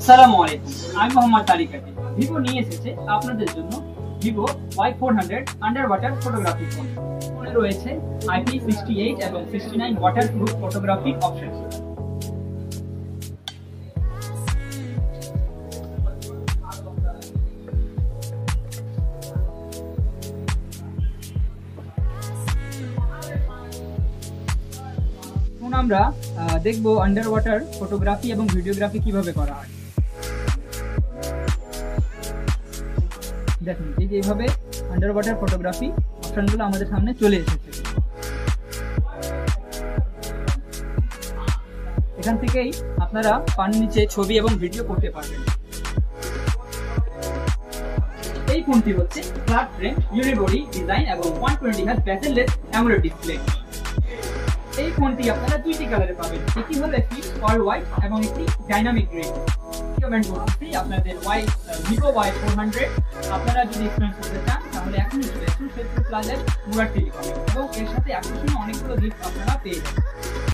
আসসালামু আলাইকুম, আমি মোহাম্মদ তারিক আলী। ভিভো নিয়ে এসেছে আপনাদের জন্য Vivo Y400 under water photography phone. ফোনে রয়েছে IP68 এবং 69 ওয়াটার প্রুফ ফটোগ্রাফি অপশন। এখন আমরা দেখবো আন্ডার ওয়াটার ফটোগ্রাফি এবং ভিডিওগ্রাফি কিভাবে করা হয়। দেখুন, এই যে এইভাবে আন্ডার ওয়াটার ফটোগ্রাফি অপশনগুলো আমাদের সামনে চলে এসেছে। এখান থেকেই আপনারা পানির নিচে ছবি এবং ভিডিও করতে পারবেন। এই ফোনটি হচ্ছে ফ্ল্যাট ফ্রেম, ইউনিবডি ডিজাইন এবং 120 হার্জ ব্যাটারিলেস অ্যামোলেড ডিসপ্লে। এই ফোনটি আপনারা দুইটি কালারে পাবেন, একটি হলো একটি অল হোয়াইট এবং একটি ডাইনামিক গ্রে। রিকমেন্ড করছি আপনাদের ভিভো Y400। আপনারা যদি এক্সপেরিয়েন্স করতে চান তাহলে এখনই চলে আসুন শেরপুর প্লাজার মুরাদ টেলিকমে এবং এর সাথে আকর্ষণীয় অনেকগুলো গিফট আপনারা পেয়ে যাবেন।